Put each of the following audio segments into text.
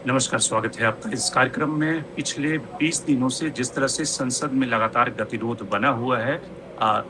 नमस्कार, स्वागत है आपका इस कार्यक्रम में। पिछले 20 दिनों से जिस तरह से संसद में लगातार गतिरोध बना हुआ है,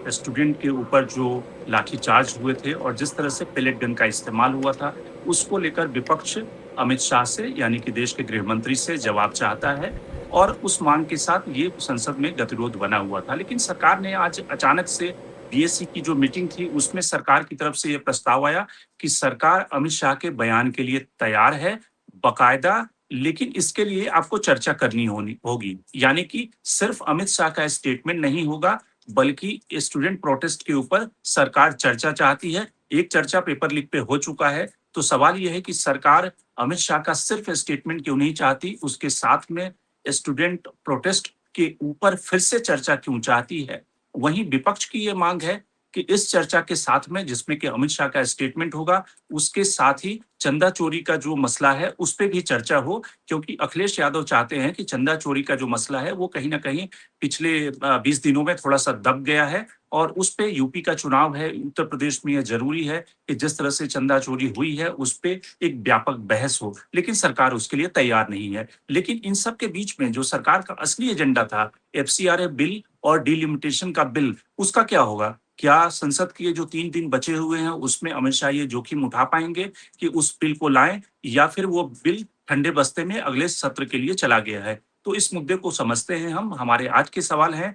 स्टूडेंट के ऊपर जो लाठीचार्ज हुए थे और जिस तरह से पेलेट गन का इस्तेमाल हुआ था, उसको लेकर विपक्ष अमित शाह से यानी कि देश के गृह मंत्री से जवाब चाहता है और उस मांग के साथ ये संसद में गतिरोध बना हुआ था। लेकिन सरकार ने आज अचानक से बीएससी की जो मीटिंग थी, उसमें सरकार की तरफ से ये प्रस्ताव आया कि सरकार अमित शाह के बयान के लिए तैयार है, बाकायदा, लेकिन इसके लिए आपको चर्चा करनी होनी होगी। यानी कि सिर्फ अमित शाह का स्टेटमेंट नहीं होगा, बल्कि स्टूडेंट प्रोटेस्ट के ऊपर सरकार चर्चा चाहती है। एक चर्चा पेपर लीक पे हो चुका है, तो सवाल ये है कि सरकार अमित शाह का सिर्फ स्टेटमेंट क्यों नहीं चाहती, उसके साथ में स्टूडेंट प्रोटेस्ट के ऊपर फिर से चर्चा क्यों चाहती है। वहीं विपक्ष की ये मांग है कि इस चर्चा के साथ में, जिसमें कि अमित शाह का स्टेटमेंट होगा, उसके साथ ही चंदा चोरी का जो मसला है उस पे भी चर्चा हो, क्योंकि अखिलेश यादव चाहते हैं कि चंदा चोरी का जो मसला है वो कहीं न कहीं पिछले 20 दिनों में थोड़ा-सा दब गया है और उस पे यूपी का चुनाव है, उत्तर प्रदेश में ये ज़रूरी है कि जिस तरह से चंदा चोरी हुई है उस पे एक व्यापक बहस हो, लेकिन सरकार उसके लिए तैयार नहीं है। लेकिन इन सब के बीच में जो सरकार का असली एजेंडा था, एफसीआरए बिल और डिलिमिटेशन का बिल, उसका क्या होगा? क्या संसद के जो 3 दिन बचे हुए हैं उसमें अमित शाह ये जोखिम उठा पाएँगे कि उस बिल को लाएँ, या फिर वो बिल ठंडे बस्ते में अगले सत्र के लिए चला गया है? तो इस मुद्दे को समझते हैं हम। हमारे आज के सवाल हैं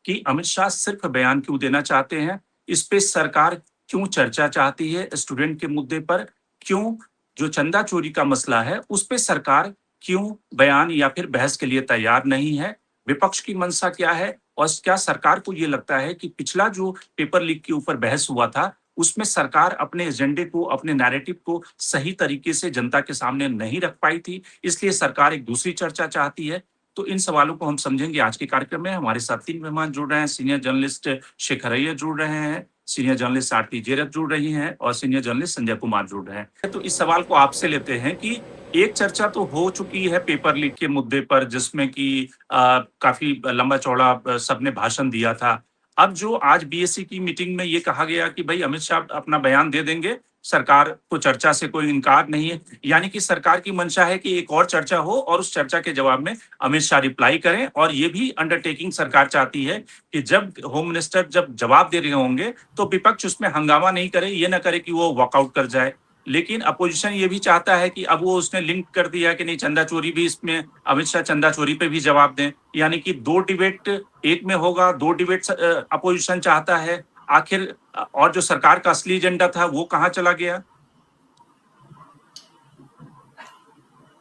कि अमित शाह सिर्फ बयान क्यों देना चाहते हैं? इस पे सरकार क्यों चर्चा चाहती है स्टूडेंट के मुद्दे पर? क्यों जो चंदा चोरी का मसला है, उस पे सरकार क्यों बयान या फिर बहस के लिए तैयार नहीं है? विपक्ष की मंशा क्या है? और क्या सरकार को ये लगता है कि पिछला जो पेपर लीक के ऊपर बहस हुआ था, उसमें सरकार अपने एजेंडे को, अपने नैरेटिव को सही तरीके से जनता के सामने नहीं रख पाई थी, इसलिए सरकार एक दूसरी चर्चा चाहती है? तो इन सवालों को हम समझेंगे आज के कार्यक्रम में। हमारे साथ 3 मेहमान जुड़ रहे हैं। सीनियर जर्नलिस्ट शेखर अय्यर जुड़ रहे हैं, सीनियर जर्नलिस्ट आरती जेरथ जुड़ रही हैं और सीनियर जर्नलिस्ट संजय कुमार जुड़ रहे हैं। तो इस सवाल को आपसे लेते हैं कि एक चर्चा तो हो चुकी है पेपर लीक के मुद्दे पर, जिसमें कि काफ़ी लंबा-चौड़ा सबने भाषण दिया था। अब जो आज बीएससी की मीटिंग में ये कहा गया कि भई अमित शाह अपना बयान दे देंगे, सरकार को चर्चा से कोई इनकार नहीं है। यानी कि सरकार की मंशा है कि एक और चर्चा हो और उस चर्चा के जवाब में अमित शाह रिप्लाई करें, और ये भी अंडरटेकिंग सरकार चाहती है कि जब होम मिनिस्टर जब जवाब दे रहे होंगे, तो विपक्ष उसमें हंगामा नहीं करे, ये ना करे कि वो वॉकआउट कर जाए। लेकिन अपोजिशन ये भी चाहता है कि अब वो उसने लिंक कर दिया कि नहीं, चंदा चोरी भी इसमें अमित शाह चंदा चोरी पे भी जवाब दें। यानी कि 2 डिबेट एक में होगा, 2 डिबेट अपोजिशन चाहता है। आखिर और जो सरकार का असली एजेंडा था वो कहाँ चला गया?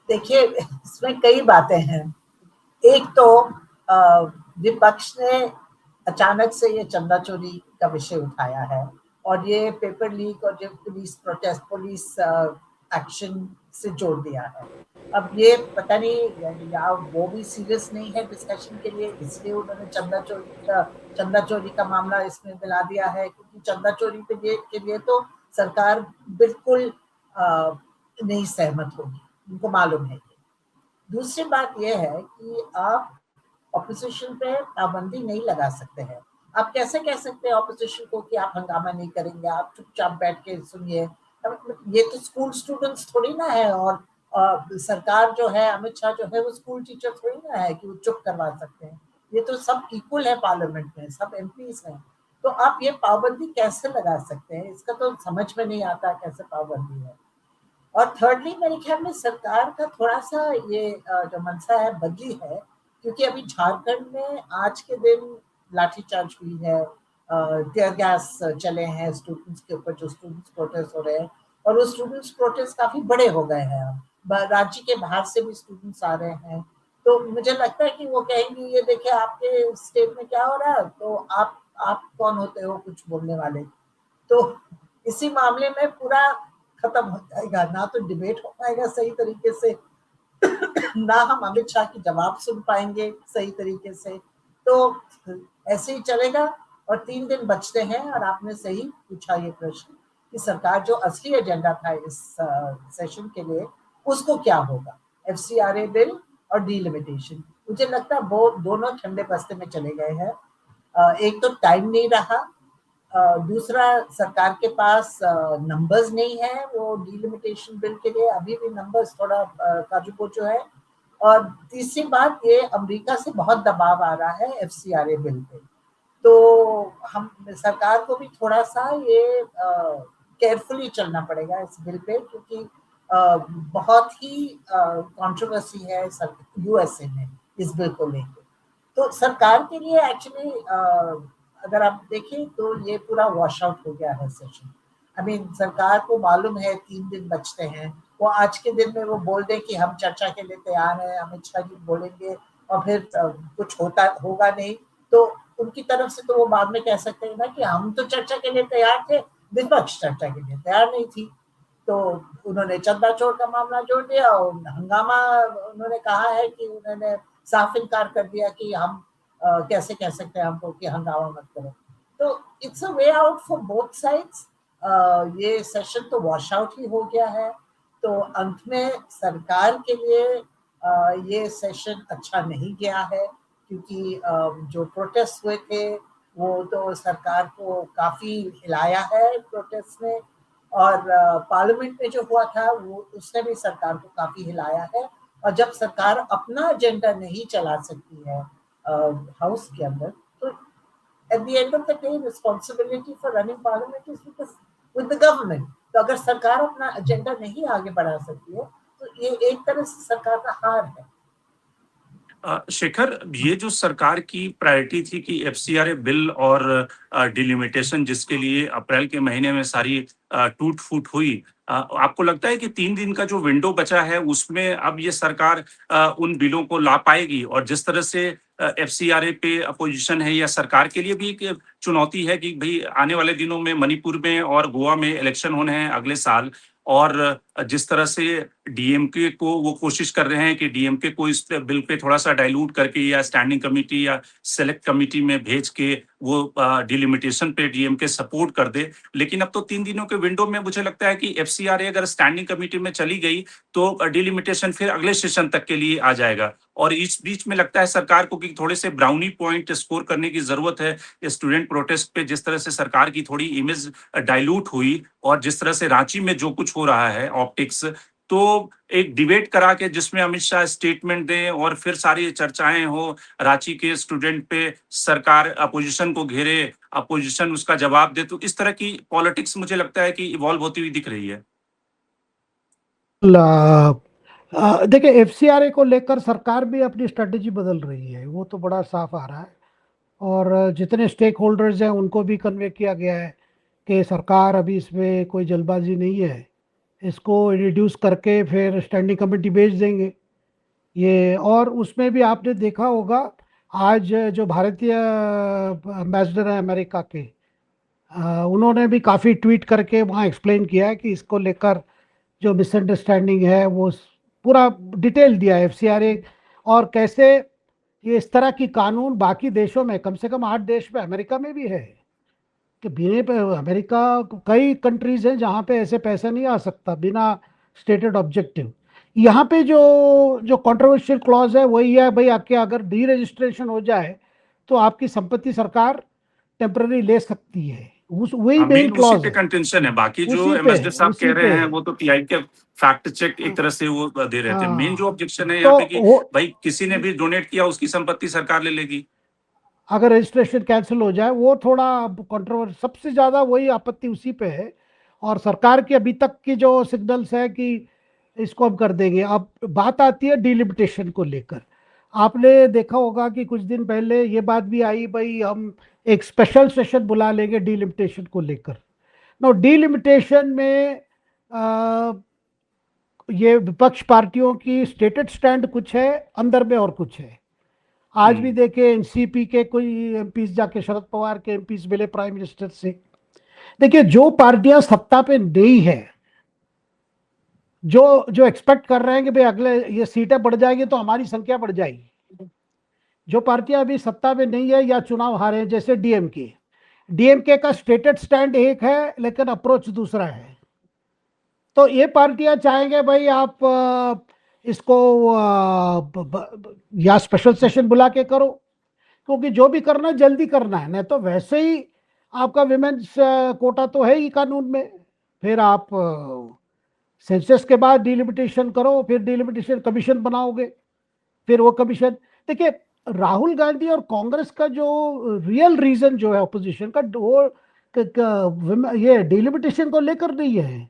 देखिए, इसमें कई बातें हैं। एक तो विपक्ष ने अचानक से ये चंदा चोरी का विषय उठाया है और ये पेपर लीक और जो पुलिस प्रोटेस्ट, पुलिस एक्शन से जोड़ दिया है। अब ये पता नहीं, या वो भी सीरियस नहीं है डिस्कशन के लिए, इसलिए उन्होंने चंदा चोरी का मामला इसमें मिला दिया है, क्योंकि चंदा चोरी के लिए तो सरकार बिल्कुल नहीं सहमत होगी, उनको मालूम है। दूसरी बात यह है कि आप ऑपोजिशन पे पाबंदी नहीं लगा सकते हैं। आप कैसे कह सकते हैं ऑपोजिशन को कि आप हंगामा नहीं करेंगे, आप चुपचाप बैठ के सुनिए। ये तो स्कूल स्टूडेंट्स थोड़ी ना है, और सरकार जो है, अमित शाह जो है, वो स्कूल टीचर थोड़ी ना है कि वो चुप करवा सकते हैं। ये तो सब इक्वल है, पार्लियामेंट में सब एमपीज हैं। तो आप ये पाबंदी कैसे लगा सकते हैं, इसका तो समझ में नहीं आता कैसे पाबंदी है। और थर्डली मेरे ख्याल में सरकार का थोड़ा सा ये जो मनसा है बदली है, क्योंकि अभी झारखंड में आज के दिन लाठीचार्ज हुई है, टीयर गैस चले हैं स्टूडेंट्स के ऊपर, जो स्टूडेंट्स प्रोटेस्ट हो रहे हैं, और वो स्टूडेंट्स प्रोटेस्ट काफी बड़े हो गए हैं। अब राज्य के बाहर से भी स्टूडेंट्स आ रहे हैं, तो मुझे लगता है कि वो कहेंगे ये देखिए आपके स्टेट में क्या हो रहा है, तो आप कौन होते हो कुछ बोलने वाले। तो इसी मामले में पूरा खत्म हो जाएगा, ना तो डिबेट हो पाएगा सही तरीके से, ना हम अमित शाह की जवाब सुन पाएंगे सही तरीके से। तो ऐसे ही चलेगा। और 3 दिन बचते हैं, और आपने सही पूछा ये प्रश्न कि सरकार जो असली एजेंडा था इस सेशन के लिए, उसको क्या होगा, एफसीआरए बिल और डीलिमिटेशन। मुझे लगता है वो दोनों ठंडे बस्ते में चले गए हैं। एक तो टाइम नहीं रहा, दूसरा, सरकार के पास नंबर्स नहीं है वो डिलिमिटेशन बिल के लिए, अभी भी नंबर्स थोड़ा काजू कोचो है। और तीसरी बात, ये अमेरिका से बहुत दबाव आ रहा है एफसीआरए बिल पे, तो हम सरकार को भी थोड़ा सा ये केयरफुली चलना पड़ेगा इस बिल पे, क्योंकि बहुत ही कंट्रोवर्सी है यूएसए में इस बिल को लेकर। तो सरकार के लिए एक्चुअली अगर आप देखें तो ये पूरा वॉश आउट हो गया है सेशन। आई मीन सरकार को मालूम है 3 दिन बचते हैं, वो आज के दिन में वो बोल दे कि हम चर्चा के लिए तैयार हैं, अमित शाह जी बोलेंगे और फिर कुछ होगा नहीं, तो उनकी तरफ से तो वो बाद में कह सकते हैं ना कि हम तो चर्चा के लिए तैयार थे, विपक्ष चर्चा के लिए तैयार नहीं थी। तो उन्होंने चंदा चोर का मामला जोड़ दिया और हंगामा, उन्होंने कहा है कि उन्होंने साफ इनकार कर दिया कि हम कैसे कह सकते हैं हमको कि हंगामा मत करो। तो it's a way out for both sides. ये सेशन तो वॉश आउट ही हो गया है, तो अंत में सरकार के लिए ये सेशन अच्छा नहीं गया है, क्योंकि जो प्रोटेस्ट हुए थे वो तो सरकार को काफी हिलाया है प्रोटेस्ट ने, और पार्लियामेंट में जो हुआ था वो उसने भी सरकार को काफी हिलाया है। और जब सरकार अपना एजेंडा नहीं चला सकती है हाउस के अंदर, तो at the end of the day responsibility for running parliament is with the government. तो अगर सरकार अपना एजेंडा नहीं आगे बढ़ा सकती है तो ये एक तरह से सरकार का हार है। शेखर, ये जो सरकार की प्रायोरिटी थी कि एफसीआरए बिल और डिलिमिटेशन, जिसके लिए अप्रैल के महीने में सारी टूट फूट हुई, आपको लगता है कि 3 दिन का जो विंडो बचा है उसमें अब ये सरकार उन बिलों को ला पाएगी? और जिस तरह से एफसीआरए पे अपोजिशन है, या सरकार के लिए भी एक चुनौती है कि भाई आने वाले दिनों में मणिपुर में और गोवा में इलेक्शन होने हैं अगले साल, और जिस तरह से डीएमके को वो कोशिश कर रहे हैं कि डीएमके को इस बिल पे थोड़ा सा डाइल्यूट करके या स्टैंडिंग कमेटी या सेलेक्ट कमेटी में भेज के वो डिलिमिटेशन पे डीएमके सपोर्ट कर दे। लेकिन अब तो 3 दिनों के विंडो में मुझे लगता है कि एफसीआरए अगर स्टैंडिंग कमेटी में चली गई तो डिलिमिटेशन फिर अगले सेशन तक के लिए आ जाएगा। और इस बीच में लगता है सरकार को कि थोड़े से ब्राउनी पॉइंट स्कोर करने की जरूरत है स्टूडेंट प्रोटेस्ट पे। जिस तरह से सरकार की थोड़ी इमेज डाइल्यूट हुई और जिस तरह से रांची में जो कुछ हो रहा है ऑप्टिक्स, तो एक डिबेट करा के जिसमें अमित शाह स्टेटमेंट दें और फिर सारी चर्चाएं हो रांची के स्टूडेंट पे, सरकार अपोजिशन को घेरे, अपोजिशन उसका जवाब दे, तो इस तरह की पॉलिटिक्स मुझे लगता है कि इवॉल्व होती हुई दिख रही है। देखिए, एफसीआरए को लेकर सरकार भी अपनी स्ट्रेटेजी बदल रही है, वो तो बड़ा साफ आ रहा है। और जितने स्टेक होल्डर्स हैं उनको भी कन्वे किया गया है कि सरकार अभी इसमें कोई जल्दबाजी नहीं है, इसको रिड्यूस करके फिर स्टैंडिंग कमेटी भेज देंगे ये। और उसमें भी आपने देखा होगा, आज जो भारतीय एम्बेसडर हैं अमेरिका के, उन्होंने भी काफ़ी ट्वीट करके वहाँ एक्सप्लेन किया है कि इसको लेकर जो मिसअंडरस्टैंडिंग है वो पूरा डिटेल दिया है एफसीआरए, और कैसे ये इस तरह की कानून बाकी देशों में, कम से कम 8 देश में, अमेरिका में भी है कि बिना पे अमेरिका, कई कंट्रीज हैं जहाँ पे ऐसे पैसा नहीं आ सकता बिना स्टेटेड ऑब्जेक्टिव। यहाँ पे जो जो कंट्रोवर्शियल क्लॉज है वही है भाई, आपके अगर डी रजिस्ट्रेशन हो जाए तो आपकी संपत्ति सरकार टेम्पररी ले सकती है, वही मेन उसी क्लॉज पे है। कंटेंशन है। बाकी जो उसी पे एमएसडी साहब उसी कह पे रहे हैं वो तो पीआई के फैक्ट चेक एक तरह से वो दे रहे थे। मेन जो हाँ, ऑब्जेक्शन है यहाँ तो पे कि वो भाई किसी ने भी डोनेट किया उसकी संपत्ति सरकार ले लेगी। अगर रजिस्ट्रेशन कैंसिल हो जाए, वो थोड़ा कंट्रोवर्सी, सबसे ज़्यादा वही आपत्ति उसी पे है। और सरकार की अभी तक की जो सिग्नल्स है कि इसको हम कर देंगे। अब बात आती है डिलिमिटेशन को लेकर, आपने देखा होगा कि कुछ दिन पहले ये बात भी आई, भाई हम एक स्पेशल सेशन बुला लेंगे डिलिमिटेशन को लेकर। नो, डिलिमिटेशन में ये विपक्ष पार्टियों की स्टेटेड स्टैंड कुछ है, अंदर में और कुछ है। आज भी देखे एनसीपी के कोई एमपीज जाके शरद पवार के एमपीज मिले प्राइम मिनिस्टर से। देखिए, जो पार्टियां सत्ता पे नहीं है, जो जो एक्सपेक्ट कर रहे हैं कि भाई अगले ये सीटें बढ़ जाएगी तो हमारी संख्या बढ़ जाएगी, जो पार्टियां अभी सत्ता में नहीं है या चुनाव हारे हैं, जैसे डीएमके, डीएमके का स्टेटेड स्टैंड एक है लेकिन अप्रोच दूसरा है। तो ये पार्टियां चाहेंगे भाई आप इसको या स्पेशल सेशन बुला के करो, क्योंकि जो भी करना है जल्दी करना है, नहीं तो वैसे ही आपका विमेन्स कोटा तो है ही कानून में, फिर आप सेंसस के बाद डिलिमिटेशन करो, फिर डिलिमिटेशन कमीशन बनाओगे, फिर वो कमीशन। देखिए, राहुल गांधी और कांग्रेस का जो रियल रीजन जो है ऑपोजिशन का, वो ये डिलिमिटेशन को लेकर नहीं है।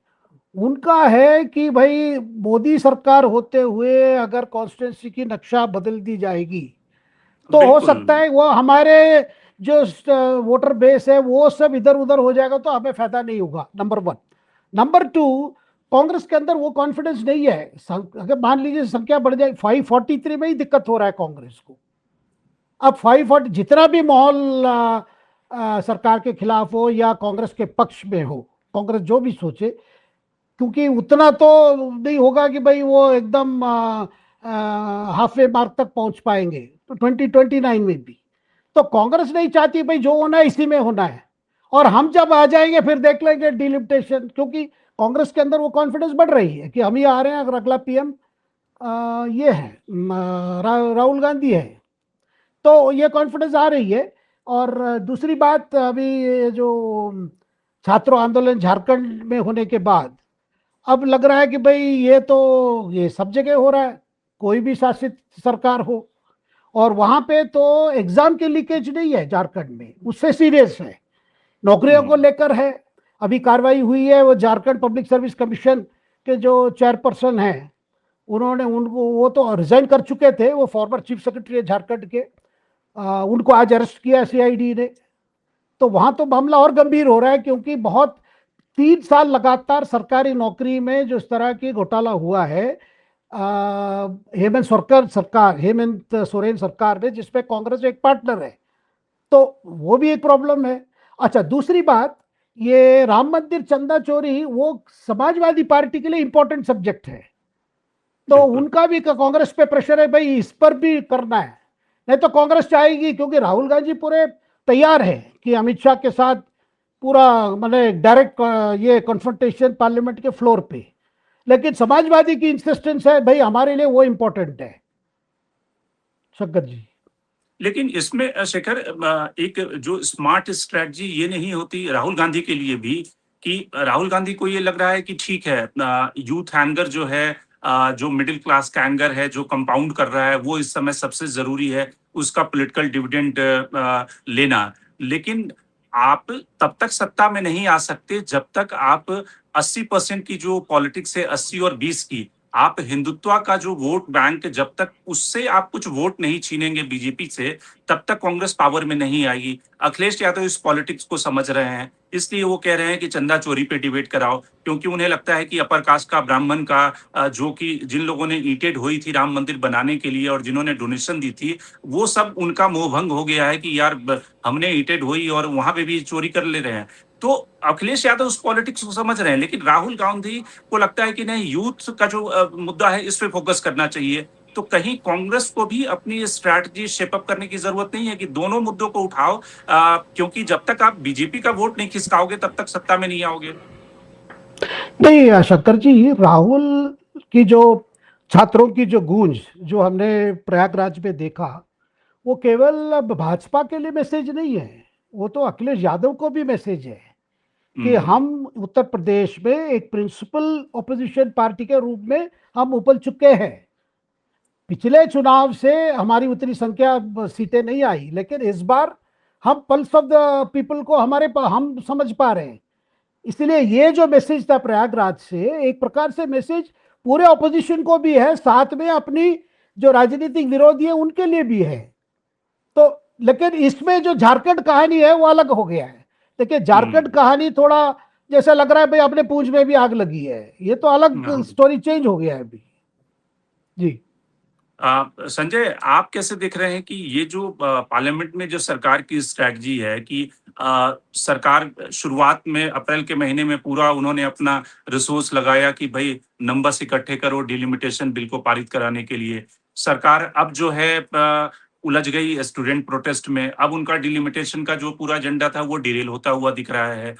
उनका है कि भाई मोदी सरकार होते हुए अगर कॉन्स्टिट्यूंसी की नक्शा बदल दी जाएगी तो हो बिल्कुल। सकता है वो हमारे जो वोटर बेस है वो सब इधर उधर हो जाएगा, तो हमें फायदा नहीं होगा, number one. Number two, Congress के अंदर वो कॉन्फिडेंस नहीं है। अगर मान लीजिए संख्या बढ़ जाए, 543 में ही दिक्कत हो रहा है कांग्रेस को। अब 540 जितना भी माहौल सरकार के खिलाफ हो या कांग्रेस के पक्ष में हो, कांग्रेस जो भी सोचे, क्योंकि उतना तो नहीं होगा कि भाई वो एकदम हाफ वे मार्क तक पहुंच पाएंगे तो 2029 में भी। तो कांग्रेस नहीं चाहती भाई जो होना है इसी में होना है, और हम जब आ जाएंगे फिर देख लेंगे डिलिमिटेशन, क्योंकि कांग्रेस के अंदर वो कॉन्फिडेंस बढ़ रही है कि हम ही आ रहे हैं, अगर अगला पीएम ये है राहुल गांधी है, तो ये कॉन्फिडेंस आ रही है। और दूसरी बात, अभी ये जो छात्रों आंदोलन झारखंड में होने के बाद अब लग रहा है कि भाई ये सब जगह हो रहा है, कोई भी शासित सरकार हो, और वहां पे तो एग्जाम के लीकेज नहीं है झारखंड में, उससे सीरियस है, नौकरियों को लेकर है। अभी कार्रवाई हुई है, वो झारखंड पब्लिक सर्विस कमीशन के जो चेयरपर्सन हैं, उन्होंने उनको, वो तो रिजाइन कर चुके थे, वो फॉर्मर चीफ सेक्रेटरी है झारखंड के, उनको आज अरेस्ट किया सीआईडी ने। तो वहां तो मामला और गंभीर हो रहा है, क्योंकि बहुत 3 साल लगातार सरकारी नौकरी में जो इस तरह की घोटाला हुआ है हेमंत सोरेन सरकार में, जिसपे कांग्रेस एक पार्टनर है, तो वो भी एक प्रॉब्लम है। अच्छा, दूसरी बात, ये राम मंदिर चंदा चोरी वो समाजवादी पार्टी के लिए इंपॉर्टेंट सब्जेक्ट है, तो उनका भी कांग्रेस पे प्रेशर है भाई इस पर भी करना है, नहीं तो कांग्रेस चाहेगी, क्योंकि राहुल गांधी पूरे तैयार है कि अमित शाह के साथ पूरा मैंने डायरेक्ट ये कॉन्फ्रंटेशन पार्लियामेंट के फ्लोर पे, लेकिन समाजवादी की इंसिस्टेंस है भाई हमारे लिए वो इंपॉर्टेंट है। शंकर जी, लेकिन इसमें शेखर, एक जो स्मार्ट स्ट्रेटजी ये नहीं होती राहुल गांधी के लिए भी, कि राहुल गांधी को ये लग रहा है कि ठीक है, यूथ एंगर जो है, जो मिडिल क्लास का एंगर है, जो कंपाउंड कर रहा है, वो इस समय सबसे जरूरी है, उसका पॉलिटिकल डिविडेंड लेना। लेकिन आप तब तक सत्ता में नहीं आ सकते जब तक आप 80% की जो पॉलिटिक्स है, 80 और 20 की, आप हिंदुत्व का जो वोट बैंक, जब तक उससे आप कुछ वोट नहीं छीनेंगे बीजेपी से, तब तक कांग्रेस पावर में नहीं आएगी। अखिलेश यादव इस पॉलिटिक्स को समझ रहे हैं, इसलिए वो कह रहे हैं कि चंदा चोरी पे डिबेट कराओ, क्योंकि उन्हें लगता है कि अपर कास्ट का, ब्राह्मण का, जो कि जिन लोगों ने ईंटें ढोई थी राम मंदिर बनाने के लिए और जिन्होंने डोनेशन दी थी, वो सब उनका मोह भंग हो गया है कि यार हमने ईंटें ढोई और वहां पे भी चोरी कर ले रहे हैं। तो अखिलेश यादव उस पॉलिटिक्स को समझ रहे हैं, लेकिन राहुल गांधी को लगता है कि नहीं, यूथ का जो मुद्दा है इस पे फोकस करना चाहिए। तो कहीं कांग्रेस को भी अपनी स्ट्रैटेजी शेप अप करने की जरूरत नहीं है कि दोनों मुद्दों को उठाओ, क्योंकि जब तक आप बीजेपी का वोट नहीं खिसकाओगे तब तक सत्ता में नहीं आओगे। नहीं शंकर जी, राहुल की जो छात्रों की जो गूंज जो हमने प्रयागराज में देखा, वो केवल भाजपा के लिए मैसेज नहीं है, वो तो अखिलेश यादव को भी मैसेज है कि हम उत्तर प्रदेश में एक प्रिंसिपल ऑपोजिशन पार्टी के रूप में हम उबल चुके हैं। पिछले चुनाव से हमारी उतनी संख्या सीटें नहीं आई, लेकिन इस बार हम पल्स ऑफ द पीपल को हम समझ पा रहे हैं। इसलिए ये जो मैसेज था प्रयागराज से, एक प्रकार से मैसेज पूरे ऑपोजिशन को भी है, साथ में अपनी जो राजनीतिक विरोधी है उनके लिए भी है। तो लेकिन इसमें जो झारखंड कहानी है वो अलग हो गया है। देखिए, झारखंड कहानी थोड़ा जैसा लग रहा है भाई अपने पूंछ में भी आग लगी है, ये तो अलग स्टोरी चेंज हो गया है अभी। जी संजय, आप कैसे देख रहे हैं कि ये जो पार्लियामेंट में जो सरकार की स्ट्रैटेजी है कि सरकार शुरुआत में अप्रैल के महीने में पूरा उन्होंने अपना रिसोर्स लगाया कि भाई नंबर्स इकट्ठे करो डिलिमिटेशन बिल को पारित कराने के लिए, सरकार अब जो है उलझ गई स्टूडेंट प्रोटेस्ट में, अब उनका डिलिमिटेशन का जो पूरा एजेंडा था वो डिरेल होता हुआ दिख रहा है।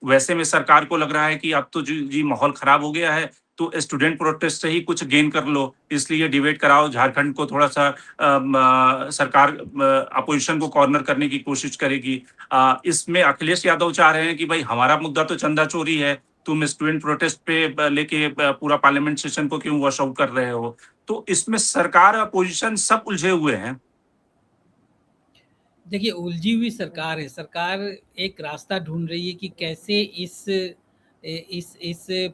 वैसे में सरकार को लग रहा है कि अब तो जी माहौल खराब हो गया है, तो स्टूडेंट प्रोटेस्ट से ही कुछ गेन कर लो, इसलिए डिबेट कराओ, झारखंड को थोड़ा सा सरकार अपोजिशन को कॉर्नर करने की कोशिश करेगी। इसमें अखिलेश यादव चाह रहे हैं कि भाई हमारा मुद्दा तो चंदा चोरी है, तुम स्टूडेंट प्रोटेस्ट पे लेके पूरा पार्लियामेंट सेशन को क्यों वॉश आउट कर रहे हो। तो इसमें सरकार अपोजिशन सब उलझे हुए हैं। देखिए, उलझी हुई सरकार है। सरकार एक रास्ता ढूंढ रही है कि कैसे इस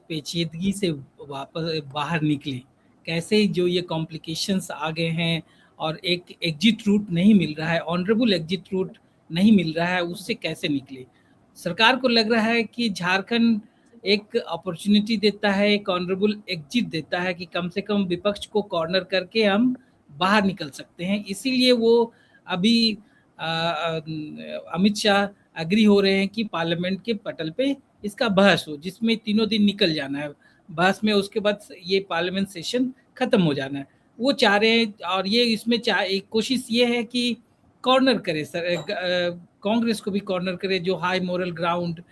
पेचीदगी से वापस बाहर निकले, कैसे जो ये कॉम्प्लिकेशंस आ गए हैं और एक एग्जिट रूट नहीं मिल रहा है, ऑनरेबल एग्जिट रूट नहीं मिल रहा है, उससे कैसे निकले। सरकार को लग रहा है कि झारखंड एक अपॉर्चुनिटी देता है, एक ऑनरेबल एग्जिट देता है कि कम से कम विपक्ष को कॉर्नर करके हम बाहर निकल सकते हैं। इसीलिए वो अभी अमित शाह एग्री हो रहे हैं कि पार्लियामेंट के पटल पे इसका बहस हो, जिसमें तीनों दिन निकल जाना है बहस में, उसके बाद ये पार्लियामेंट सेशन खत्म हो जाना है। वो चाह रहे हैं, और ये इसमें एक कोशिश ये है कि कॉर्नर करे कांग्रेस को भी कॉर्नर करे, जो हाई मोरल ग्राउंड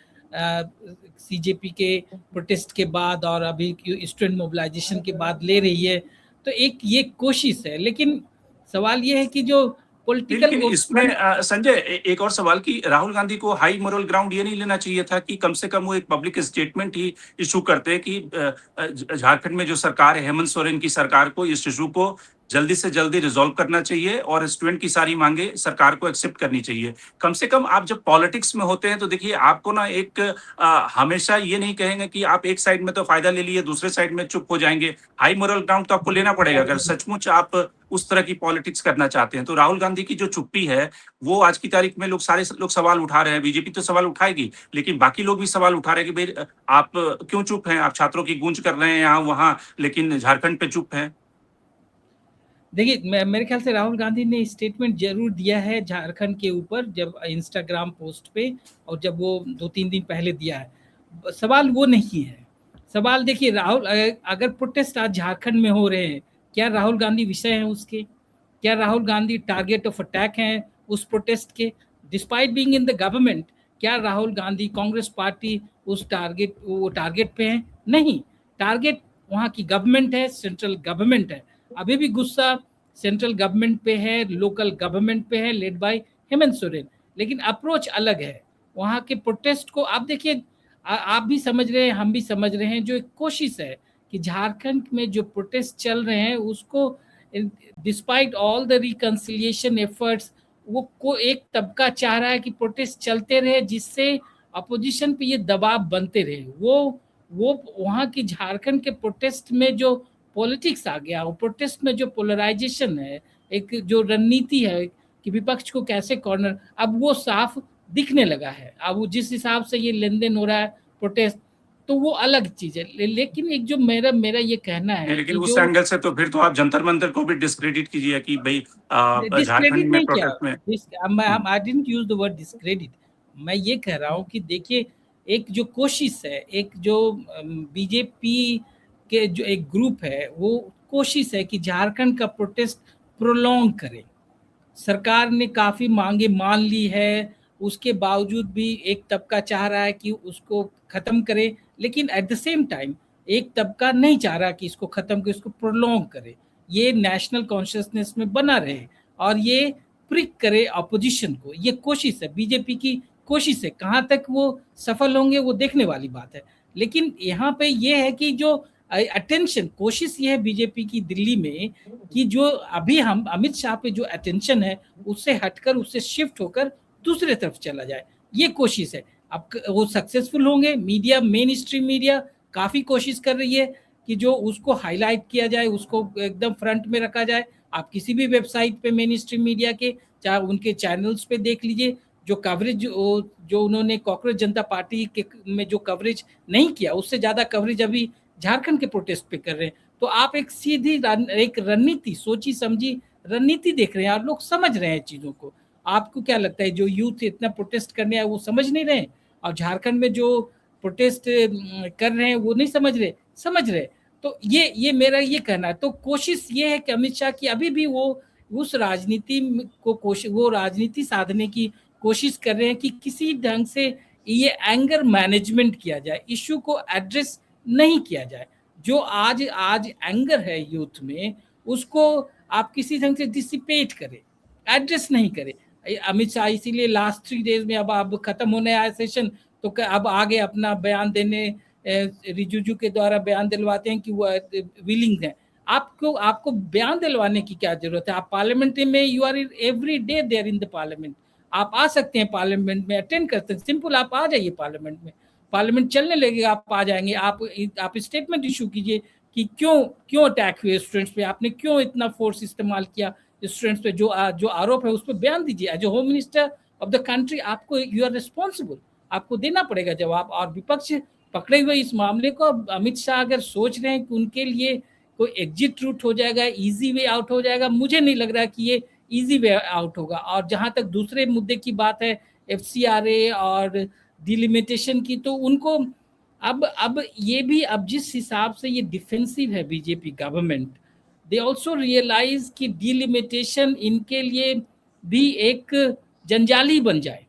सीजेपी के प्रोटेस्ट के बाद और अभी स्टूडेंट मोबिलाइजेशन के बाद ले रही है। तो एक ये कोशिश है, लेकिन सवाल ये है कि जो लेकिन इसमें संजय एक और सवाल कि राहुल गांधी को हाई मोरल ग्राउंड ये नहीं लेना चाहिए था कि कम से कम वो एक पब्लिक स्टेटमेंट ही इशू करते कि झारखंड में जो सरकार है, हेमंत सोरेन की सरकार को इस इशू को जल्दी से जल्दी रिजॉल्व करना चाहिए और स्टूडेंट की सारी मांगे सरकार को एक्सेप्ट करनी चाहिए। कम से कम आप जब पॉलिटिक्स में होते हैं तो देखिए आपको ना एक हमेशा ये नहीं कहेंगे कि आप एक साइड में तो फायदा ले लिए, दूसरे साइड में चुप हो जाएंगे। हाई मोरल ग्राउंड तो आपको लेना पड़ेगा अगर सचमुच आप उस तरह की पॉलिटिक्स करना चाहते हैं। तो राहुल गांधी की जो चुप्पी है वो आज की तारीख में सारे लोग सवाल उठा रहे हैं। बीजेपी तो सवाल उठाएगी, लेकिन बाकी लोग भी सवाल उठा रहे हैं कि भाई आप क्यों चुप हैं, आप छात्रों की गूंज कर रहे हैं यहाँ वहां, लेकिन झारखंड पे चुप हैं। देखिए, मेरे ख्याल से राहुल गांधी ने स्टेटमेंट जरूर दिया है झारखंड के ऊपर, जब इंस्टाग्राम पोस्ट पे, और जब वो 2-3 दिन पहले दिया है। सवाल वो नहीं है। सवाल देखिए, राहुल अगर प्रोटेस्ट आज झारखंड में हो रहे हैं, क्या राहुल गांधी विषय हैं उसके? क्या Rahul Gandhi target of attack हैं उस प्रोटेस्ट के? Despite being in the government, क्या राहुल गांधी कांग्रेस पार्टी उस टारगेट पे है? नहीं, टारगेट वहाँ की गवर्नमेंट है, सेंट्रल गवर्नमेंट है। अभी भी गुस्सा सेंट्रल गवर्नमेंट पे है, लोकल गवर्नमेंट पे है, लेड बाय हेमंत सोरेन, लेकिन अप्रोच अलग है। वहाँ के प्रोटेस्ट को आप देखिए, आप भी समझ रहे हैं, हम भी समझ रहे हैं, जो एक कोशिश है कि झारखंड में जो प्रोटेस्ट चल रहे हैं उसको despite all the reconciliation efforts, वो को एक तबका चाह रहा है कि प्रोटेस्ट चलते रहे, जिससे अपोजिशन पे ये दबाव बनते रहे। वो वहाँ की झारखंड के प्रोटेस्ट में जो पॉलिटिक्स आ गया, वो प्रोटेस्ट में जो पोलराइजेशन है, एक जो रणनीति है कि विपक्ष को कैसे कॉर्नर, अब वो साफ दिखने लगा है। अब वो जिस हिसाब से ये लेन देन हो रहा है प्रोटेस्ट, तो वो अलग चीज है। लेकिन एक जो मेरा ये कहना है, लेकिन उस एंगल से तो फिर तो आप जंतर मंतर को भी डिस्क्रेडिट कीजिए कि भाई झारखंड में प्रोटेस्ट में I didn't use the word discredit. मैं ये कह रहा हूँ कि देखिए, एक जो कोशिश है, एक जो बीजेपी के जो एक ग्रुप है, वो कोशिश है कि झारखंड का प्रोटेस्ट प्रोलॉन्ग करे। सरकार ने काफी मांगे मान ली है, उसके बावजूद भी एक तबका चाह रहा है कि उसको खत्म करे, लेकिन एट द सेम टाइम एक तबका नहीं चाह रहा कि इसको खत्म करे, इसको प्रोलॉन्ग करे, ये नेशनल कॉन्शियसनेस में बना रहे और ये प्रिक करे अपोजिशन को। ये कोशिश है, बीजेपी की कोशिश है। कहाँ तक वो सफल होंगे वो देखने वाली बात है। लेकिन यहाँ पे ये है कि जो अटेंशन, कोशिश ये है बीजेपी की दिल्ली में कि जो अभी हम अमित शाह पे जो अटेंशन है, उससे हटकर, उससे शिफ्ट होकर दूसरे तरफ चला जाए, ये कोशिश है। अब वो सक्सेसफुल होंगे, मीडिया, मेन स्ट्रीम मीडिया काफी कोशिश कर रही है कि जो उसको हाईलाइट किया जाए, उसको एकदम फ्रंट में रखा जाए। आप किसी भी वेबसाइट पे मेन स्ट्रीम मीडिया के, चाहे उनके चैनल्स पे देख लीजिए, जो कवरेज जो उन्होंने कॉकरोच जनता पार्टी के में जो कवरेज नहीं किया, उससे ज्यादा कवरेज अभी झारखंड के प्रोटेस्ट पे कर रहे हैं। तो आप एक सीधी एक रणनीति, सोची समझी रणनीति देख रहे हैं और लोग समझ रहे हैं चीजों को। आपको क्या लगता है, जो यूथ इतना प्रोटेस्ट करने आए वो समझ नहीं रहे, और झारखंड में जो प्रोटेस्ट कर रहे हैं वो नहीं समझ रहे। तो ये मेरा ये कहना है। तो कोशिश ये है कि अमित शाह की अभी भी वो उस राजनीति को वो राजनीति साधने की कोशिश कर रहे हैं कि किसी ढंग से ये एंगर मैनेजमेंट किया जाए, इश्यू को एड्रेस नहीं किया जाए। जो आज आज एंगर है यूथ में, उसको आप किसी ढंग से डिसिपेट करें, एड्रेस नहीं करें। अमित शाह इसीलिए लास्ट 3 डेज में, अब खत्म होने आया सेशन, तो अब आगे अपना बयान देने रिजिजू के द्वारा बयान दिलवाते हैं कि वो विलिंग है। आपको बयान दिलवाने की क्या जरूरत है? आप पार्लियामेंट में, you are every day there in the parliament, आप आ सकते हैं पार्लियामेंट में, अटेंड कर सकते हैं, सिंपल आप आ जाइए पार्लियामेंट में, पार्लियामेंट चलने लगेगा, आप आ जाएंगे। आप स्टेटमेंट इशू कीजिए कि क्यों अटैक हुए स्टूडेंट्स पे, आपने क्यों इतना फोर्स इस्तेमाल किया स्टूडेंट्स पे, जो आरोप है उस पर बयान दीजिए। As a home minister of the country आपको, यू आर रिस्पॉन्सिबल, आपको देना पड़ेगा जवाब। और विपक्ष पकड़े हुए इस मामले को, अमित शाह अगर सोच रहे हैं कि उनके लिए कोई एग्जिट रूट हो जाएगा, इजी वे आउट हो जाएगा, मुझे नहीं लग रहा कि ये इजी वे आउट होगा। और जहां तक दूसरे मुद्दे की बात है, एफसीआरए और डिलिमिटेशन की, तो उनको अब ये भी, अब जिस हिसाब से ये डिफेंसिव है BJP government, they also realise कि डिलिमिटेशन इनके लिए भी एक जंजाली बन जाए।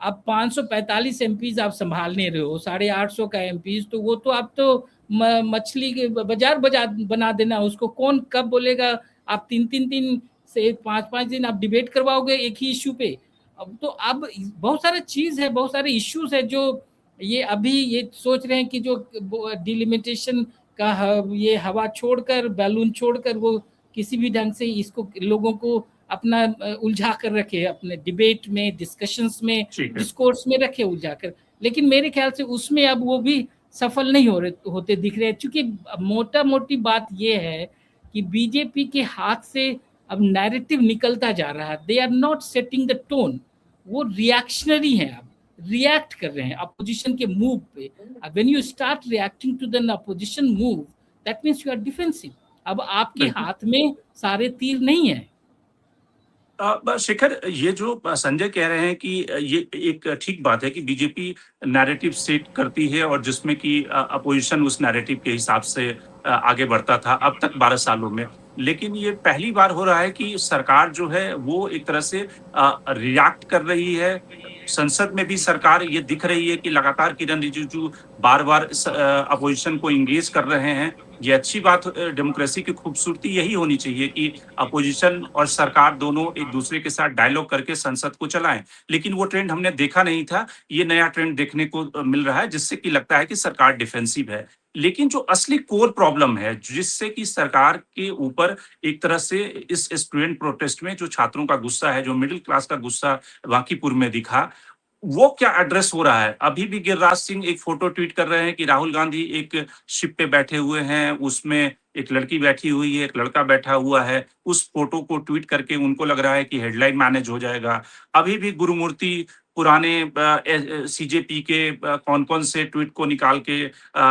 अब 545 एमपीज आप संभालने रहे हो, 850 का एमपीज, तो वो तो आप तो मछली के बाजार बना देना उसको। कौन कब बोलेगा? आप 3 से 5 दिन आप डिबेट करवाओगे एक ही इश्यू पे? अब बहुत सारे चीज है, बहुत सारे इश्यूज है जो ये अभी ये सोच रहे हैं कि जो डिलिमिटेशन का ये हवा छोड़कर, बैलून छोड़कर, वो किसी भी ढंग से इसको लोगों को अपना उलझा कर रखे, अपने डिबेट में, डिस्कशंस में, डिस्कोर्स में रखे उलझा कर। लेकिन मेरे ख्याल से उसमें अब वो भी सफल नहीं होते दिख रहे हैं, क्योंकि मोटी बात ये है कि बीजेपी के हाथ से अब नैरेटिव निकलता जा रहा है। They are not setting the tone, वो रिएक्शनरी है, अब रिएक्ट कर रहे हैं अपोजिशन के मूव पे। When you start reacting to the opposition move, that means you are defensive. अब आपके हाथ में सारे तीर नहीं है। शेखर, ये जो संजय कह रहे हैं कि ये एक ठीक बात है कि बीजेपी नैरेटिव सेट करती है और जिसमें कि अपोजिशन उस नैरेटिव के हिसाब से आगे बढ़ता था अब तक 12 सालों में। लेकिन ये पहली बार हो रहा है कि सरकार जो है वो एक तरह से रिएक्ट कर रही है। संसद में भी सरकार ये दिख रही है कि लगातार किरण रिजिजू बार-बार अपोजिशन को एंगेज कर रहे हैं। ये अच्छी बात, डेमोक्रेसी की खूबसूरती यही होनी चाहिए कि अपोजिशन और सरकार दोनों एक दूसरे के साथ डायलॉग करके संसद को चलाएं। लेकिन वो ट्रेंड हमने देखा नहीं था, ये नया ट्रेंड देखने को मिल रहा है, जिससे कि लगता है कि सरकार डिफेंसिव है। लेकिन जो असली कोर प्रॉब्लम है, जिससे कि सरकार के ऊपर एक तरह से इस स्टूडेंट प्रोटेस्ट में जो छात्रों का गुस्सा है, जो मिडिल क्लास का गुस्सा बांकीपुर में दिखा, वो क्या एड्रेस हो रहा है? अभी भी गिरिराज सिंह एक फोटो ट्वीट कर रहे हैं कि राहुल गांधी एक शिप पे बैठे हुए हैं, उसमें एक लड़की बैठी हुई है, एक लड़का बैठा हुआ है। उस फोटो को ट्वीट करके उनको लग रहा है कि हेडलाइन मैनेज हो जाएगा। अभी भी गुरुमूर्ति पुराने सीजेपी के कौन-कौन से ट्वीट को निकाल के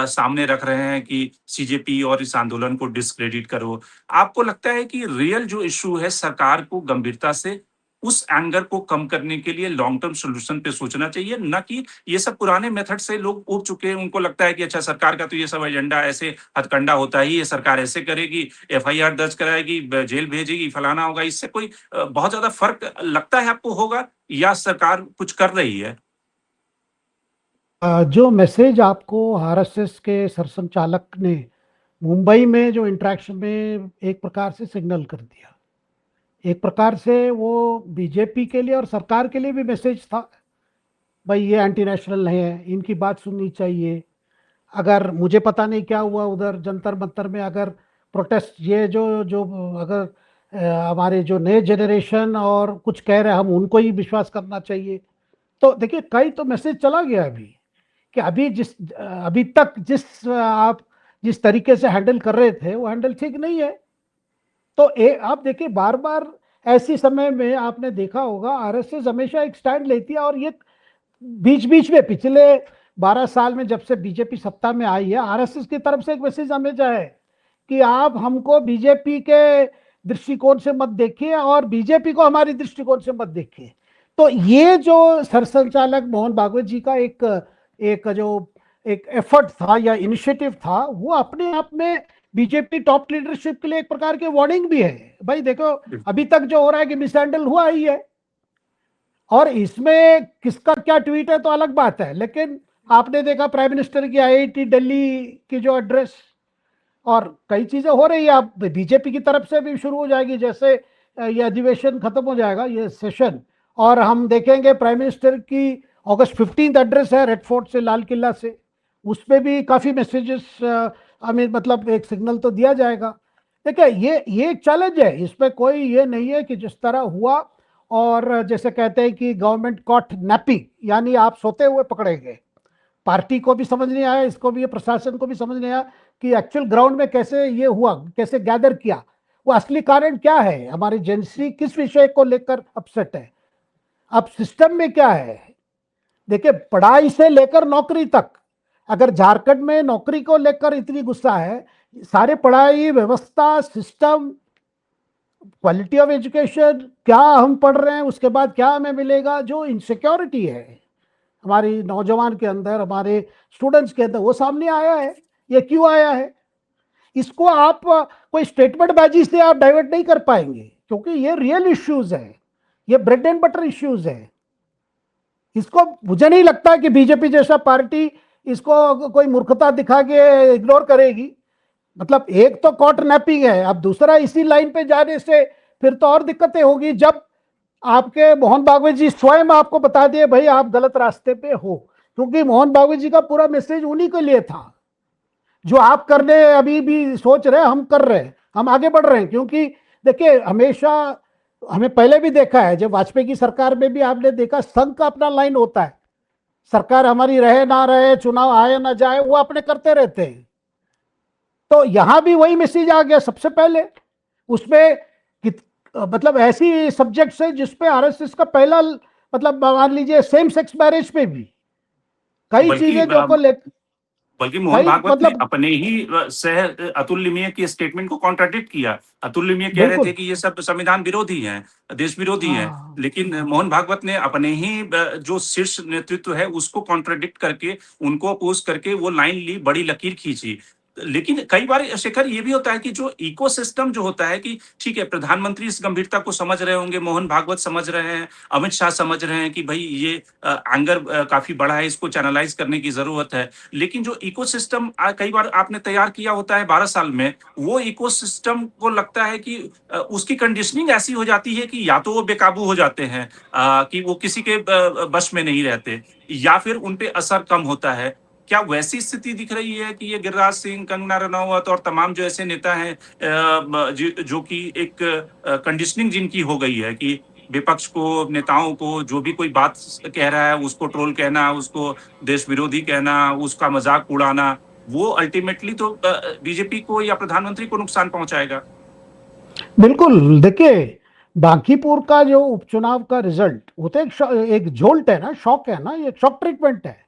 सामने रख रहे हैं कि सीजेपी और इस आंदोलन को डिस्क्रेडिट करो। आपको लगता है कि रियल जो इश्यू है, सरकार को गंभीरता से उस एंगर को कम करने के लिए लॉन्ग टर्म सॉल्यूशन पे सोचना चाहिए, ना कि ये सब पुराने मेथड से लोग ऊब चुके हैं। उनको लगता है कि अच्छा, सरकार का तो ये सब एजेंडा ऐसे हथकंडा होता ही, ये सरकार ऐसे करेगी, एफआईआर दर्ज कराएगी, जेल भेजेगी, फलाना होगा। इससे कोई बहुत ज्यादा फर्क लगता है आपको होगा, या सरकार कुछ कर रही है? जो मैसेज आपको आरएसएस के सरसंचालक ने मुंबई में जो इंटरेक्शन में एक प्रकार से सिग्नल कर दिया, एक प्रकार से वो बीजेपी के लिए और सरकार के लिए भी मैसेज था, भाई ये एंटी नेशनल है, इनकी बात सुननी चाहिए। अगर मुझे पता नहीं क्या हुआ उधर जंतर मंतर में, अगर प्रोटेस्ट ये जो जो अगर हमारे जो नए जनरेशन और कुछ कह रहे हैं, हम उनको ही विश्वास करना चाहिए। तो देखिए, कई तो मैसेज चला गया अभी कि अभी तक आप जिस तरीके से हैंडल कर रहे थे वो हैंडल ठीक नहीं है। तो आप देखिए, बार बार ऐसी समय में आपने देखा होगा आरएसएस हमेशा एक स्टैंड लेती है, और ये बीच बीच में पिछले 12 साल में जब से बीजेपी सत्ता में आई है, आरएसएस की तरफ से एक मैसेज हमेशा है कि आप हमको बीजेपी के दृष्टिकोण से मत देखिए और बीजेपी को हमारी दृष्टिकोण से मत देखिए। तो ये जो सरसंचालक मोहन भागवत जी का एक एफर्ट था या इनिशिएटिव था, वो अपने आप में बीजेपी टॉप लीडरशिप के लिए एक प्रकार के वार्निंग भी है। भाई देखो, अभी तक जो हो रहा है कि मिसहैंडल हुआ ही है, और इसमें किसका क्या ट्वीट है तो अलग बात है। लेकिन आपने देखा प्राइम मिनिस्टर की आईआईटी दिल्ली की जो एड्रेस, और कई चीजें हो रही है, अब बीजेपी की तरफ से भी शुरू हो जाएगी, जैसे ये अधिवेशन खत्म हो जाएगा, ये सेशन, और हम देखेंगे प्राइम मिनिस्टर की अगस्त 15 एड्रेस है रेड फोर्ट से, लाल किला से, उसमें भी काफी मैसेजेस हमें मतलब एक सिग्नल तो दिया जाएगा। देखिए ये एक चैलेंज है, इसमें कोई ये नहीं है कि जिस तरह हुआ, और जैसे कहते हैं कि गवर्नमेंट कॉट नैपिंग, यानी आप सोते हुए पकड़े गए। पार्टी को भी समझ नहीं आया, इसको भी, प्रशासन को भी समझ नहीं आया कि एक्चुअल ग्राउंड में कैसे ये हुआ, कैसे गैदर किया, वो असली कारण क्या है, हमारी एजेंसी किस विषय को लेकर अपसेट है, अब सिस्टम में क्या है। देखिए पढ़ाई से लेकर नौकरी तक, अगर झारखंड में नौकरी को लेकर इतनी गुस्सा है, सारे पढ़ाई व्यवस्था, सिस्टम, क्वालिटी ऑफ एजुकेशन, क्या हम पढ़ रहे हैं उसके बाद क्या हमें मिलेगा, जो इनसिक्योरिटी है हमारी नौजवान के अंदर, हमारे स्टूडेंट्स के अंदर, वो सामने आया है। ये क्यों आया है, इसको आप कोई स्टेटमेंट बाजी से आप डाइवर्ट नहीं कर पाएंगे, क्योंकि ये रियल इश्यूज है, ये ब्रेड एंड बटर इश्यूज है। इसको मुझे नहीं लगता कि बीजेपी जैसा पार्टी इसको कोई मूर्खता दिखा के इग्नोर करेगी। मतलब एक तो कॉट नैपिंग है, अब दूसरा इसी लाइन पे जाने से फिर तो और दिक्कतें होगी, जब आपके मोहन भागवत जी स्वयं आपको बता दिए भाई आप गलत रास्ते पे हो, क्योंकि मोहन भागवत जी का पूरा मैसेज उन्हीं के लिए था। जो आप करने अभी भी सोच रहे हैं, हम कर रहे हैं, हम आगे बढ़ रहे हैं, क्योंकि देखिए हमेशा हमें पहले भी देखा है, जब वाजपेयी की सरकार में भी आपने देखा संघ का अपना लाइन होता है, सरकार हमारी रहे ना रहे, चुनाव आए ना जाए, वो अपने करते रहते हैं। तो यहां भी वही मैसेज आ गया सबसे पहले, उसमें मतलब ऐसी सब्जेक्ट्स है जिसपे आरएसएस का पहला, मतलब मान लीजिए सेम सेक्स मैरिज पे भी कई बल्कि चीजें जो को लेकर, बल्कि मोहन कई भागवत ने मतलब अपने ही सह अतुल लिमिया की स्टेटमेंट को कॉन्ट्राडिक्ट किया। अतुल लिमिया कह रहे थे बिल्कुल, कि ये सब संविधान विरोधी हैं, देश विरोधी हैं, हाँ लेकिन मोहन भागवत ने अपने ही जो शीर्ष नेतृत्व है उसको कॉन्ट्राडिक्ट करके, उनको अपोज करके वो लाइन ली, बड़ी लकीर खींची। लेकिन कई बार शेखर ये भी होता है कि जो इकोसिस्टम जो होता है कि ठीक है, प्रधानमंत्री इस गंभीरता को समझ रहे होंगे, मोहन भागवत समझ रहे हैं, अमित शाह समझ रहे हैं कि भाई ये एंगर काफी बड़ा है, इसको चैनलाइज करने की जरूरत है। लेकिन जो इकोसिस्टम कई बार आपने तैयार किया होता है 12 साल में, वो इकोसिस्टम को लगता है कि उसकी कंडीशनिंग ऐसी हो जाती है कि या तो वो बेकाबू हो जाते हैं, कि वो किसी के बश में नहीं रहते, या फिर उनपे असर कम होता है। क्या वैसी स्थिति दिख रही है कि ये गिरिराज सिंह, कंगना रनौत और तमाम जो ऐसे नेता हैं जो कि एक कंडीशनिंग जिनकी हो गई है कि विपक्ष को, नेताओं को जो भी कोई बात कह रहा है उसको ट्रोल कहना, उसको देश विरोधी कहना, उसका मजाक उड़ाना, वो अल्टीमेटली तो बीजेपी को या प्रधानमंत्री को नुकसान पहुंचाएगा। बिल्कुल। देखिए बांकीपुर का जो उपचुनाव का रिजल्ट, वो तो एक जोल्ट है ना, शॉक है ना, ये शॉक ट्रीटमेंट है।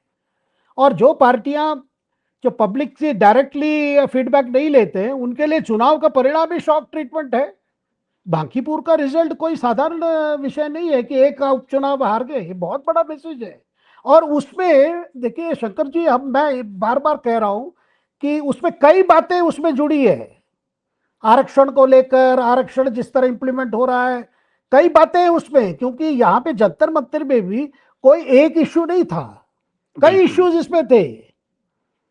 और जो पार्टियां जो पब्लिक से डायरेक्टली फीडबैक नहीं लेते हैं, उनके लिए चुनाव का परिणाम ही शॉक ट्रीटमेंट है। बांकीपुर का रिजल्ट कोई साधारण विषय नहीं है कि एक उपचुनाव हार गए, ये बहुत बड़ा मैसेज है। और उसमें देखिए शंकर जी, हम मैं बार बार कह रहा हूं कि उसमें कई बातें उसमें जुड़ी है, आरक्षण को लेकर, आरक्षण जिस तरह इंप्लीमेंट हो रहा है, कई बातें हैं उसमें, क्योंकि यहाँ पे जंतर मंतर में भी कोई एक इश्यू नहीं था, कई इश्यूज इसमें थे।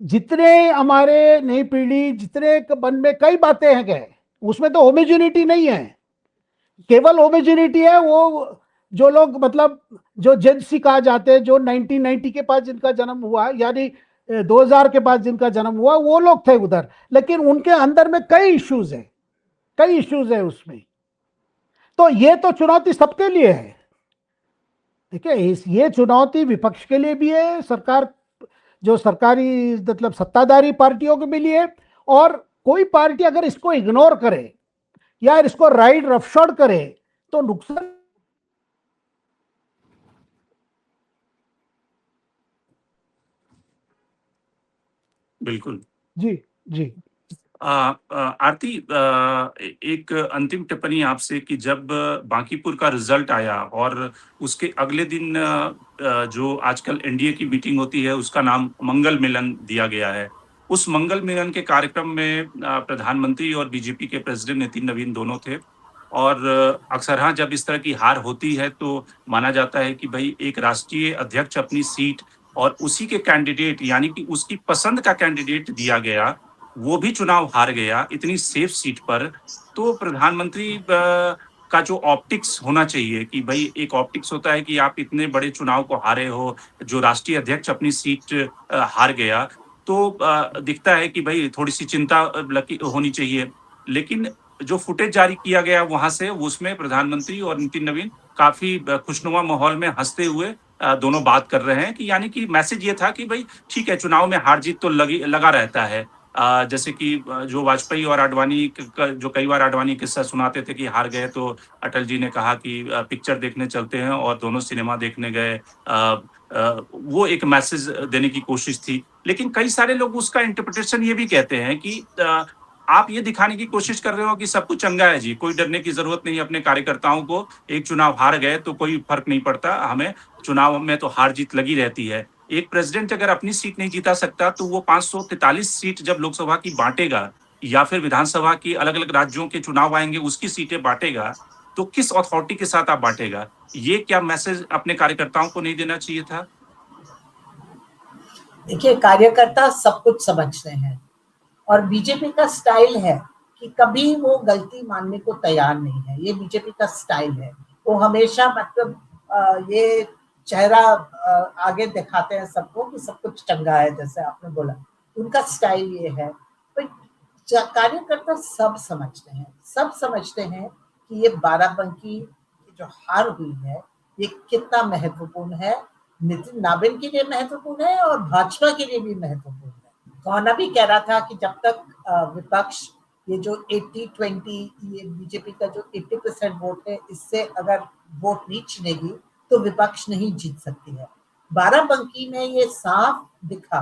जितने हमारे नई पीढ़ी, जितने मन में कई बातें हैं गए, उसमें तो होमोजेनिटी नहीं है। केवल होमोजेनिटी है वो जो लोग, मतलब जो जेंसी कहा जाते हैं, जो 1990 के बाद जिनका जन्म हुआ, यानी 2000 के बाद जिनका जन्म हुआ, वो लोग थे उधर। लेकिन उनके अंदर में कई इश्यूज है, कई इश्यूज है उसमें। तो ये तो चुनौती सबके लिए है। ठीक है, ये चुनौती विपक्ष के लिए भी है, सरकार जो सरकारी मतलब सत्ताधारी पार्टियों के लिए है। और कोई पार्टी अगर इसको इग्नोर करे या इसको राइड रफशॉर्ड करे तो नुकसान। बिल्कुल जी जी। आरती, एक अंतिम टिप्पणी आपसे कि जब बांकीपुर का रिजल्ट आया और उसके अगले दिन जो आजकल एनडीए की मीटिंग होती है उसका नाम मंगल मिलन दिया गया है, उस मंगल मिलन के कार्यक्रम में प्रधानमंत्री और बीजेपी के प्रेसिडेंट नितिन नवीन दोनों थे। और अक्सर हाँ, जब इस तरह की हार होती है तो माना जाता है कि भाई एक राष्ट्रीय अध्यक्ष अपनी सीट और उसी के कैंडिडेट, यानी कि उसकी पसंद का कैंडिडेट दिया गया, वो भी चुनाव हार गया इतनी सेफ सीट पर, तो प्रधानमंत्री का जो ऑप्टिक्स होना चाहिए कि भाई एक ऑप्टिक्स होता है कि आप इतने बड़े चुनाव को हारे हो, जो राष्ट्रीय अध्यक्ष अपनी सीट हार गया, तो दिखता है कि भाई थोड़ी-सी चिंता लकी होनी चाहिए। लेकिन जो फुटेज जारी किया गया वहाँ से, उसमें प्रधानमंत्री और नितिन नवीन काफ़ी खुशनुमा माहौल में हँसते हुए दोनों बात कर रहे हैं कि यानी कि मैसेज ये था कि भाई ठीक है, चुनाव में हार-जीत तो लगा रहता है। जैसे कि जो वाजपेयी और आडवाणी जो कई बार आडवाणी किस्सा सुनाते थे कि हार गए तो अटल जी ने कहा कि पिक्चर देखने चलते हैं, और दोनों सिनेमा देखने गए। वो एक मैसेज देने की कोशिश थी। लेकिन कई सारे लोग उसका इंटरप्रिटेशन ये भी कहते हैं कि आप ये दिखाने की कोशिश कर रहे हो कि सब कुछ चंगा है जी, कोई डरने की जरूरत नहीं है अपने कार्यकर्ताओं को। एक चुनाव हार गए तो कोई फर्क नहीं पड़ता, हमें चुनाव में तो हार जीत लगी रहती है। एक प्रेसिडेंट अगर अपनी सीट नहीं जीता सकता, तो वो 543 सीट जब लोकसभा की बांटेगा या फिर विधानसभा की अलग-अलग राज्यों के चुनाव आएंगे उसकी सीटें बांटेगा, तो किस अथॉरिटी के साथ आप बांटेगा? ये क्या मैसेज अपने कार्यकर्ताओं को नहीं देना चाहिए था? देखिए, कार्यकर्ता सब कुछ समझते हैं और बीजेपी का स्टाइल है कि कभी वो गलती मानने को तैयार नहीं है। ये बीजेपी का स्टाइल है। वो हमेशा मतलब ये चेहरा आगे दिखाते हैं सबको कि सब कुछ चंगा है, जैसे आपने बोला। उनका स्टाइल ये है। तो कार्यकर्ता सब समझते हैं कि ये बाराबंकी की जो हार हुई है, ये कितना महत्वपूर्ण है। नितिन नाबिन के लिए महत्वपूर्ण है और भाजपा के लिए भी महत्वपूर्ण है। कौना भी कह रहा था कि जब तक विपक्ष ये जो 80-20 ये बीजेपी का जो 80% वोट है, इससे अगर वोट नहीं छिनेगी तो विपक्ष नहीं जीत सकती है। बाराबंकी में ये साफ दिखा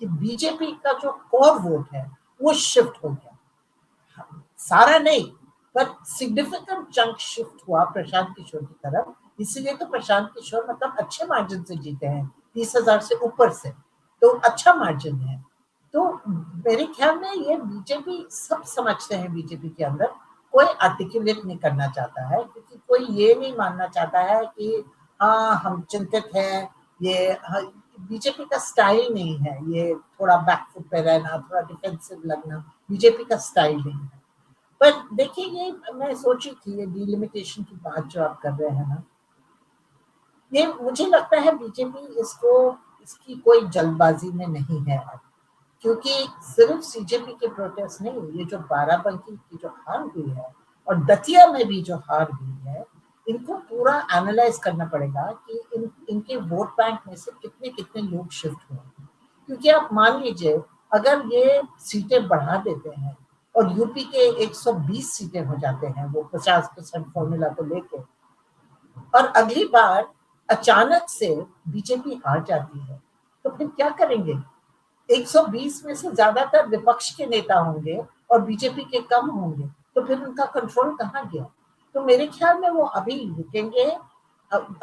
कि बीजेपी का जो कोर वोट है वो शिफ्ट हो गया, सारा नहीं पर सिग्निफिकेंट चंक शिफ्ट हुआ प्रशांत किशोर की तरफ। इसीलिए तो प्रशांत किशोर मतलब अच्छे मार्जिन से जीते हैं, 30,000 से ऊपर से, तो अच्छा मार्जिन है। तो मेरे ख्याल में ये बीजेपी सब समझते हैं। बीजेपी के अंदर कोई आर्टिकुलेट नहीं करना चाहता है, क्योंकि कोई ये नहीं मानना चाहता है कि हाँ हम चिंतित हैं। ये बीजेपी का स्टाइल नहीं है, ये थोड़ा बैकफुट पे रहना, थोड़ा डिफेंसिव लगना बीजेपी का स्टाइल नहीं है। पर देखिए, ये मैं सोची थी, ये डिलिमिटेशन की बात जो आप कर रहे हैं ना, ये मुझे लगता है बीजेपी इसकी कोई जल्दबाजी में नहीं है, क्योंकि सिर्फ सीजेपी के प्रोटेस्ट नहीं, ये जो बाराबंकी की जो हार हुई है और दतिया में भी जो हार हुई है, इनको पूरा एनालाइज करना पड़ेगा कि इनके वोट बैंक में से कितने कितने लोग शिफ्ट हुए। क्योंकि आप मान लीजिए, अगर ये सीटें बढ़ा देते हैं और यूपी के 120 सीटें हो जाते हैं वो 50% फॉर्मूला को लेके, और अगली बार अचानक से बीजेपी हार जाती है, तो फिर क्या करेंगे? 120 में से ज्यादातर विपक्ष के नेता होंगे और बीजेपी के कम होंगे, तो फिर उनका कंट्रोल कहाँ गया? तो मेरे ख्याल में वो अभी रुकेंगे।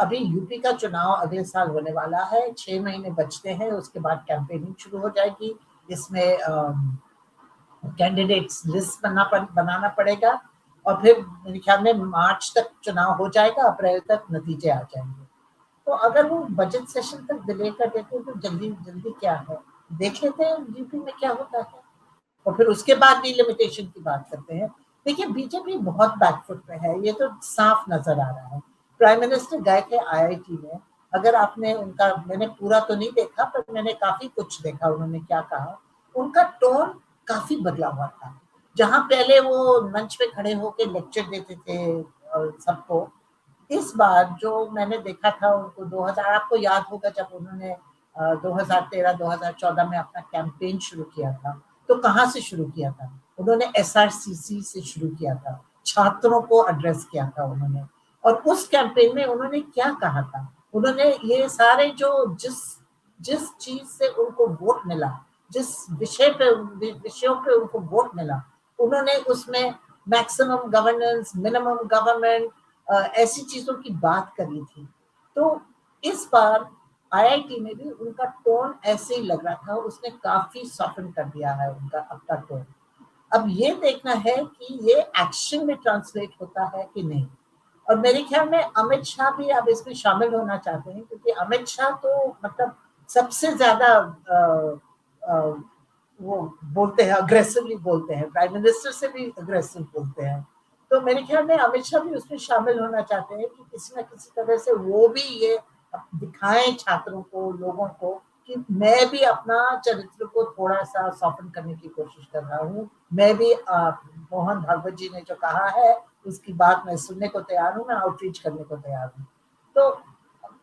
अभी यूपी का चुनाव अगले साल होने वाला है, 6 महीने बचते हैं, उसके बाद कैंपेनिंग शुरू हो जाएगी। इसमें कैंडिडेट्स लिस्ट बनाना पड़ेगा और फिर मेरे ख्याल में मार्च तक चुनाव हो जाएगा, अप्रैल तक नतीजे आ जाएंगे। तो अगर वो बजट सेशन तक डिले कर देते हैं तो जल्दी क्या है, देख लेते हैं यूपी में क्या होता है और फिर उसके बाद डिलिमिटेशन की बात करते हैं। देखिए, बीजेपी बहुत बैकफुट पे है, ये तो साफ नजर आ रहा है। प्राइम मिनिस्टर गए थे आईआईटी में, अगर आपने उनका, मैंने पूरा तो नहीं देखा पर मैंने काफी कुछ देखा उन्होंने क्या कहा। उनका टोन काफी बदला हुआ था। जहां पहले वो मंच पे खड़े होकर लेक्चर देते थे सबको, इस बार जो मैंने देखा था उनको 2000, आपको याद होगा जब उन्होंने 2013-2014 में अपना कैंपेन शुरू किया था, तो कहाँ से शुरू किया था? उन्होंने एसआरसीसी से शुरू किया था, छात्रों को एड्रेस किया था उन्होंने। और उस कैंपेन में उन्होंने क्या कहा था? उन्होंने ये सारे जो जिस चीज से उनको वोट मिला, जिस विषयों पे उनको वोट मिला, उन्होंने उसमें मैक्सिमम गवर्नेंस, मिनिमम गवर्नमेंट, ऐसी चीजों की बात करी थी। तो इस बार आईआईटी में भी उनका टोन ऐसे ही लग रहा था, उसने काफी सॉफ्टन कर दिया है उनका अपना टोन। अब ये देखना है कि ये एक्शन में ट्रांसलेट होता है कि नहीं। और मेरे ख्याल में अमित शाह भी अब इसमें शामिल होना चाहते हैं, क्योंकि अमित शाह तो मतलब सबसे ज्यादा वो बोलते हैं, अग्रेसिवली बोलते हैं, प्राइम मिनिस्टर से भी अग्रेसिव बोलते हैं। तो मेरे ख्याल में अमित शाह भी उसमें शामिल होना चाहते हैं कि किसी न किसी तरह से वो भी ये दिखाएं छात्रों को, लोगों को, कि मैं भी अपना चरित्र को थोड़ा सा सॉफ्टन करने की कोशिश कर रहा हूँ। मैं भी मोहन भागवत जी ने जो कहा है उसकी बात मैं सुनने को तैयार हूँ, मैं आउटरीच करने को तैयार हूँ। तो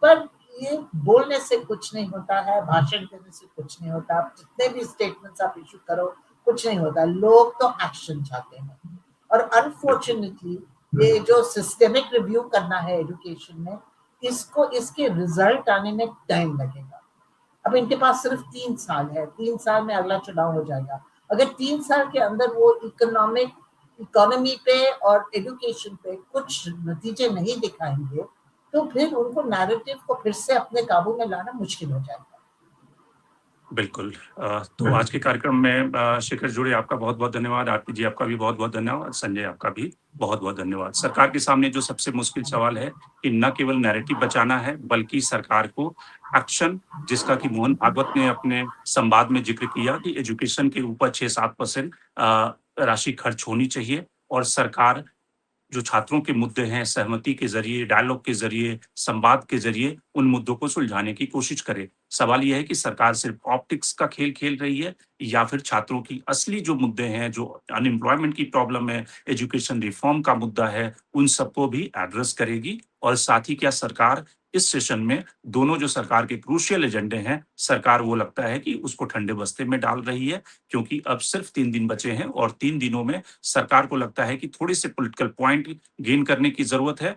पर ये बोलने से कुछ नहीं होता है, भाषण देने से कुछ नहीं होता, जितने भी स्टेटमेंट्स आप इशू करो कुछ नहीं होता। लोग तो एक्शन चाहते हैं, और अनफॉर्चुनेटली ये जो सिस्टेमिक रिव्यू करना है एजुकेशन में, इसके रिजल्ट आने में टाइम लगेगा। अब इनके पास सिर्फ 3 साल है, 3 साल में अगला चुनाव हो जाएगा। अगर 3 साल के अंदर वो इकोनॉमी पे और एजुकेशन पे कुछ नतीजे नहीं दिखाएंगे तो फिर उनको नैरेटिव को फिर से अपने काबू में लाना मुश्किल हो जाएगा। बिल्कुल। तो आज के कार्यक्रम में शिखर जुड़े आपका बहुत-बहुत धन्यवाद। आरती जी आपका भी बहुत-बहुत धन्यवाद। संजय आपका भी बहुत-बहुत धन्यवाद। सरकार के सामने जो सबसे मुश्किल सवाल है कि न केवल नैरेटिव बचाना है, बल्कि सरकार को एक्शन, जिसका कि मोहन भागवत ने अपने संवाद में जिक्र किया कि एजुकेशन के ऊपर 6-7% राशि खर्च होनी चाहिए, और सरकार जो छात्रों के मुद्दे हैं, सहमति के ज़रिए, डायलॉग के ज़रिए, संवाद के ज़रिए उन मुद्दों को सुलझाने की कोशिश करे। सवाल ये है कि सरकार सिर्फ ऑप्टिक्स का खेल खेल रही है, या फिर छात्रों की असली जो मुद्दे हैं, जो अनएम्प्लॉयमेंट की प्रॉब्लम है, एजुकेशन रिफॉर्म का मुद्दा है, उन सबको भी एड्रेस करेगी। और साथ ही क्या सरकार इस सेशन में दोनों जो सरकार के क्रूशियल एजेंडे हैं, सरकार वो लगता है कि उसको ठंडे बस्ते में डाल रही है, क्योंकि अब सिर्फ 3 दिन बचे हैं, और 3 दिनों में सरकार को लगता है कि थोड़े से पॉलिटिकल पॉइंट गेन करने की ज़रूरत है।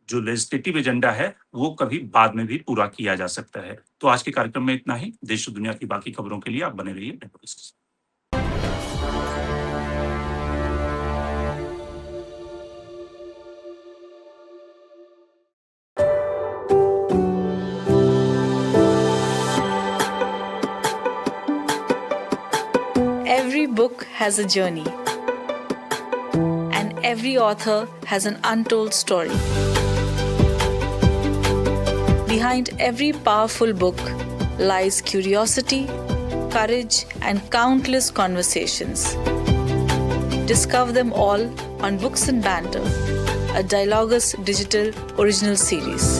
जो लेजिस्लेटिव एजेंडा है, वो कभी बाद में भी पूरा किया जा सकता है। तो आज के कार्यक्रम में इतना ही। देश और दुनिया की बाकी खबरों के लिए आप बने रहिए नेटवर्क से। Every book has a journey, and every author has an untold story. Behind every powerful book lies curiosity, courage, and countless conversations. Discover them all on Books and Banter, a Dialogus Digital original series.